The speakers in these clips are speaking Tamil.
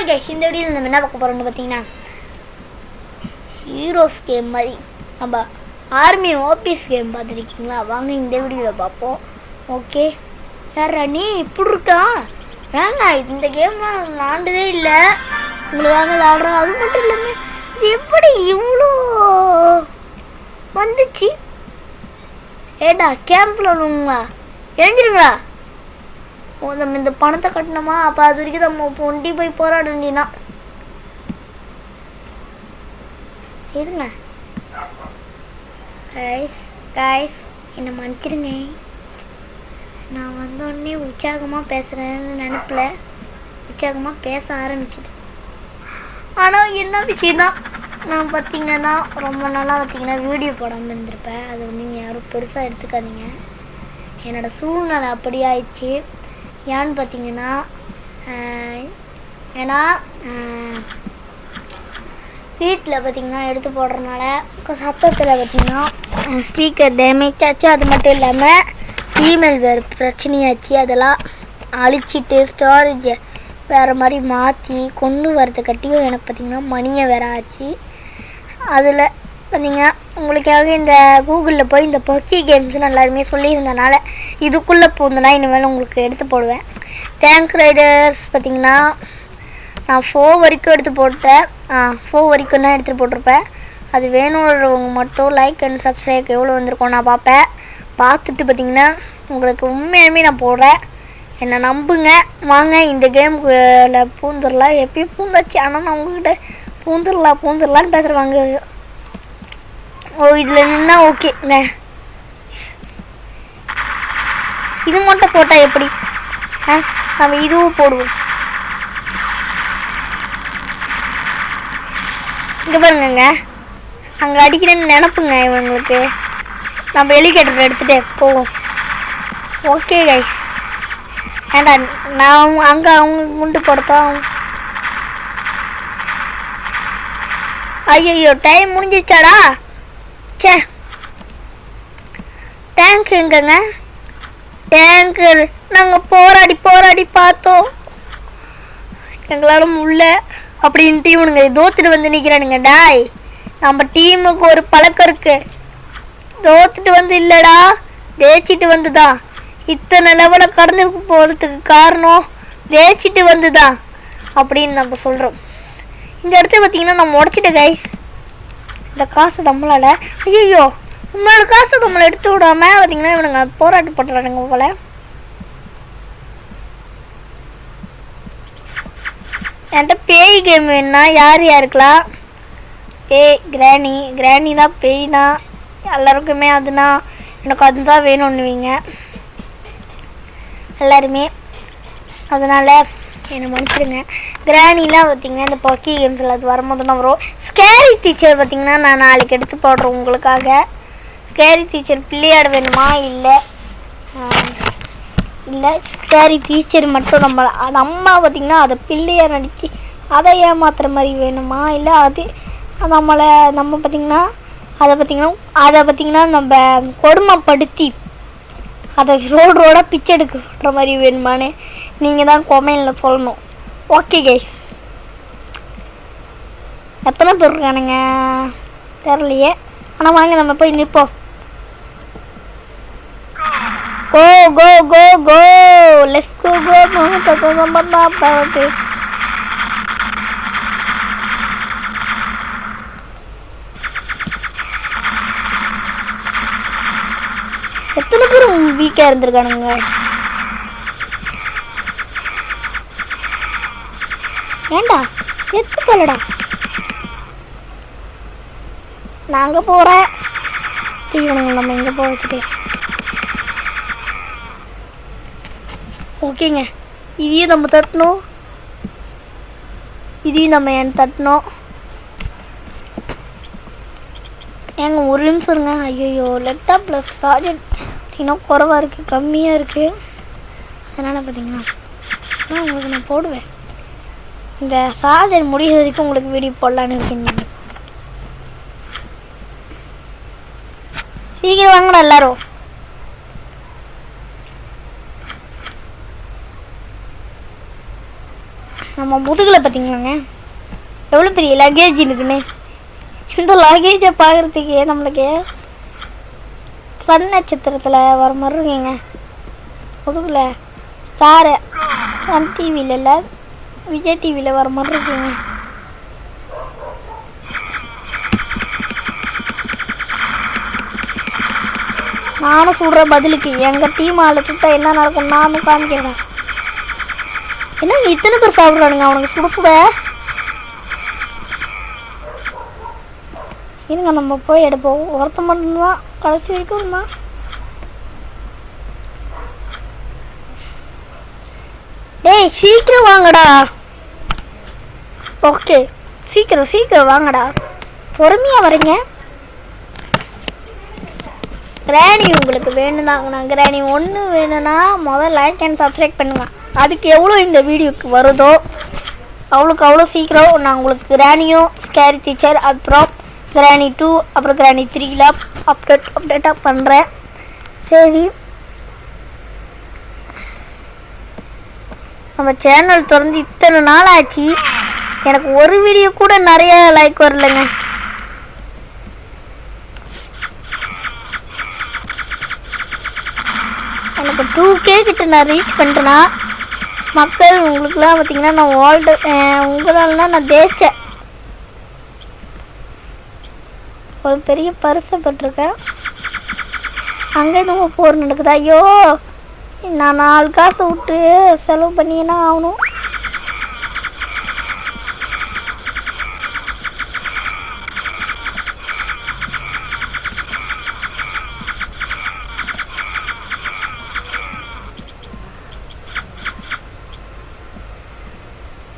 ஹாய் கைஸ், இந்த வீடியோவில் நம்ம என்ன பார்க்க போகிறோம்னு பார்த்தீங்கன்னா ஹீரோஸ் கேம் மாதிரி நம்ம ஆர்மி ஆஃபீஸ் கேம் பார்த்துருக்கீங்களா? வாங்க இந்த வீடியோவில் பார்ப்போம். ஓகே, யாரா நீ இப்படி இருக்கா? ஏங்க இந்த கேம்லாம் நான் விளாண்டதே இல்லை, உங்களுக்காக விளாடுறோம். அது மட்டும் இல்லாமல் இது எப்படி இவ்வளோ வந்துச்சு? ஏடா கேம்பில் விழுங்களா, எழுஞ்சிருங்களா? நம்ம இந்த பணத்தை கட்டணுமா? அப்போ அது வரைக்கும் நம்ம ஒண்டி போய் போராட வேண்டியதான். இருங்க கைஸ், என்னை மன்னிச்சிடுங்க. நான் வந்தோடனே உற்சாகமாக பேசுகிறேன்னு நினைப்பில் உற்சாகமாக பேச ஆரம்பிச்சிட்டேன். ஆனால் என்ன விஷயம்தான், நான் பார்த்தீங்கன்னா ரொம்ப நாளாக பார்த்தீங்கன்னா வீடியோ போடாமல் இருந்திருப்பேன். அது வந்து நீங்கள் யாரும் பெருசாக எடுத்துக்காதீங்க. என்னோடய சூழ்நிலை அப்படி ஆயிடுச்சு. ஏன்னு பார்த்தீங்கன்னா ஏன்னா வீட்டில் பார்த்திங்கன்னா எடுத்து போடுறதுனால சத்தத்தில் பார்த்திங்கன்னா ஸ்பீக்கர் டேமேஜ் ஆச்சு. அது மட்டும் இல்லாமல் இமெயில் வேறு பிரச்சனையாச்சு. அதெல்லாம் அழிச்சிட்டு ஸ்டோரேஜை வேறு மாதிரி மாற்றி கொண்டு வரதுக்கட்டியும் எனக்கு பார்த்திங்கன்னா மணியை வேறு ஆச்சு. அதில் பார்த்தீங்கன்னா உங்களுக்காக இந்த கூகுளில் போய் இந்த பப்ஜி கேம்ஸ்னு எல்லாருமே சொல்லியிருந்தனால இதுக்குள்ளே போந்தனா இனிமேல் உங்களுக்கு எடுத்து போடுவேன். டேங்க் ரைடர்ஸ் பார்த்திங்கன்னா நான் 4 வரைக்கும் எடுத்து போட்டேன். 4 வரைக்கும் தான் எடுத்துகிட்டு போட்டிருப்பேன். அது வேணுன்றவங்க மட்டும் லைக் அண்ட் சப்ஸ்கிரைப் எவ்வளோ வந்திருக்கோம் நான் பார்ப்பேன். பார்த்துட்டு பார்த்திங்கன்னா உங்களுக்கு உண்மையுமே நான் போடுறேன், என்னை நம்புங்க. வாங்க இந்த கேமுக்குள்ள பூந்துடலாம். எப்பயும் பூந்தாச்சு, ஆனால் நான் உங்கள்கிட்ட பூந்துடலான்னு பேசுகிறவாங்க. ஓ, இதில் நின்னா ஓகேங்க. இது மட்டும் போட்டால் எப்படி? நம்ம இதுவும் போடுவோம். இங்கே பாருங்க, அங்கே அடிக்கிறேன்னு நினப்புங்க இவங்களுக்கு. நம்ம ஹெலிகாப்டர் எடுத்துகிட்டே போவோம். ஓகே கைஸ், ஏண்டா நான் அங்கே அவங்க குண்டு போடுத்தோம். ஐயோ, டைம் முடிஞ்சிச்சாடா. சே, டேங்க் எங்கங்க? டேங்கு நாங்கள் போராடி பார்த்தோம், எங்களால் முடியல அப்படின்ட்டு இவனுங்க தோத்துட்டு வந்து நிற்கிறானுங்க. டாய், நம்ம டீமுக்கு ஒரு பழக்கம் இருக்கு, தோத்துட்டு வந்து இல்லைடா ஜெயிச்சிட்டு வந்துதான். இத்தனை லெவலை கடந்து போகிறதுக்கு காரணம் ஜெயிச்சிட்டு வந்துதான் அப்படின்னு நம்ம சொல்கிறோம். இந்த இடத்த பார்த்தீங்கன்னா நம்ம உடச்சிட்டேன் கைஸ். இந்த காசு நம்மளால், ஐயோ நம்மளோட காசை நம்மளை எடுத்து விடாமல் பார்த்தீங்கன்னா இவனுங்க போராட்டி போட்டுறானுங்க போல. என்கிட்ட பேய் கேம் வேணுன்னா யார் யாருக்கலாம்? கிராணி தான் பேய் தான் எல்லாருக்குமே. அதுனா எனக்கு அதுதான் வேணும்னுவீங்க எல்லாருமே, அதனால் என்னை மன்னிச்சிடுங்க. கிராணிலாம் பார்த்திங்கன்னா இந்த பக்கி கேம்ஸில் அது வரும்போது தான் வரும். ஸ்கேரி டீச்சர் பார்த்திங்கன்னா நான் நாளைக்கு எடுத்து போடுறேன் உங்களுக்காக. ஸ்கேரி டீச்சர் பிள்ளையாட வேணுமா? இல்லை ஸ்கேரி டீச்சர் மட்டும் நம்ம அம்மா பார்த்திங்கன்னா அதை பிள்ளையாக நடித்து அதை ஏமாத்துற மாதிரி வேணுமா? இல்லை அது நம்ம பார்த்திங்கன்னா அதை பார்த்திங்கன்னா நம்ம கொடுமைப்படுத்தி அதை ரோடாக பிச்சை எடுக்கிற மாதிரி வேணுமான்னு நீங்கள் தான் கொமையில் சொல்லணும். ஓகே கைஸ், எத்தனை பேர் இருக்கானுங்க தெரிலையே, ஆனால் வாங்க நம்ம போய் நிற்போம். கோ கோ கோ கோ லெட்ஸ் கோ கோ. எத்தனை பேர் வீக்காக இருந்திருக்கானுங்க? ஏண்டா செத்து போலடா. நாங்கள் போகிறேன் தீவனங்கள் நம்ம எங்கே போக வச்சுட்டு. ஓகேங்க, இதையும் நம்ம தட்டணும், இதையும் நம்ம ஏன் தட்டணும். ஏங்க ஒரு நிமிஷம் இருங்க. ஐயோ, லெட்டா ப்ளஸ் சார்ஜெட் பார்த்திங்கன்னா குறைவாக இருக்குது, கம்மியாக இருக்குது. அதனால் பார்த்திங்கன்னா உங்களுக்கு நான் போடுவேன். இந்த சார்ஜர் முடிகிற வரைக்கும் உங்களுக்கு வீடியோ போடலான்னு இருக்கீங்க. சீக்கிரம் வாங்கடா எல்லாரும். நம்ம நம்ம முதுகில் பார்த்தீங்களாங்க எவ்வளோ பெரிய லக்கேஜ் இருக்குன்னு. இந்த லக்கேஜை பார்க்குறதுக்கு நம்மளுக்கு சன் நட்சத்திரத்தில் வர மாதிரி இருக்குங்க. முதுகில் ஸ்டாரு சன் டிவியில் இல்லை விஜய் டிவியில் வர மாதிரி இருக்குங்க. நானும் சொல்கிற பதிலுக்கு எங்கள் டீம் ஆள் சுட்டா என்ன நடக்கும் நானும் காமிக்கிறேன். என்ன இத்தனை பேர் சாப்பிட்றானுங்க அவனுக்கு சுட சுட. இருங்க நம்ம போய் எடுப்போம். ஒருத்த மட்டும்தான் கடைசி வரைக்கும் தான். டேய் சீக்கிரம் வாங்கடா. ஓகே சீக்கிரம் வாங்கடா. பொறுமையாக வரீங்க. கிராணி உங்களுக்கு வேணும்தாங்கண்ணா. கிராணி 1 வேணும்னா முதல்ல லைக் அண்ட் சப்ஸ்கிரைப் பண்ணுங்க. அதுக்கு எவ்வளோ இந்த வீடியோக்கு வருதோ அவ்வளோ சீக்கிரம் நான் உங்களுக்கு கிராணியும் ஸ்கேரி டீச்சர் அப்புறம் கிராணி 2 அப்புறம் கிராணி 3லாம் அப்டேட்டாக பண்ணுறேன். சரி நம்ம சேனல் திறந்து இத்தனை நாள் ஆச்சு. எனக்கு ஒரு வீடியோ கூட நிறைய லைக் வரலைங்க. எனக்கு 2K கிட்ட நான் ரீச் பண்ணிட்டேன்னா மக்கள் உங்களுக்குலாம் பார்த்தீங்கன்னா நான் வேர்ல்டு உங்களால்னா நான் தேய்ச்சேன் ஒரு பெரிய பரிசை பெற்றிருக்கேன். அங்கே நம்ம போர் நடக்குது. ஐயோ நான் 4 காசு விட்டு செலவு பண்ணினா ஆகணும்.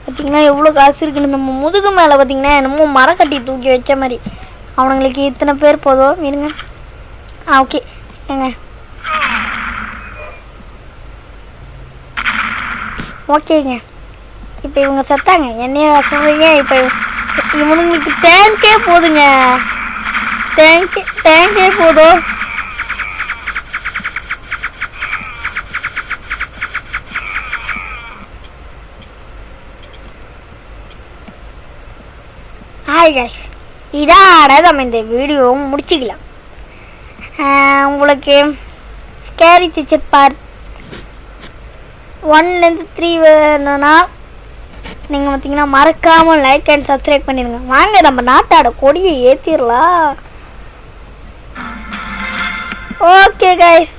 பார்த்தீங்கன்னா எவ்வளோ காசு இருக்குன்னு. நம்ம முதுகு மேலே பார்த்தீங்கன்னா என்னமோ மரக்கட்டி தூக்கி வச்ச மாதிரி. அவனுங்களுக்கு இத்தனை பேர் போதும் இருங்க. ஓகே ஏங்க ஓகேங்க. இப்போ இவங்க செத்தாங்க என்னைய சொல்கிறீங்க. இப்போ இவனுங்களுக்கு டேங்கே போதுங்க. டேங்கே போதும். ஹாய் கைஸ், இதோட நம்ம இந்த வீடியோவும் முடிச்சுக்கலாம். உங்களுக்கு ஸ்கேரி டீச்சர் பார்ட் 1லேருந்து 3 வேணும்னா நீங்கள் பார்த்தீங்கன்னா மறக்காமல் லைக் அண்ட் சப்ஸ்கிரைப் பண்ணிடுங்க. வாங்க நம்ம நாட்டோட கொடியை ஏற்றிடலாம். Okay guys.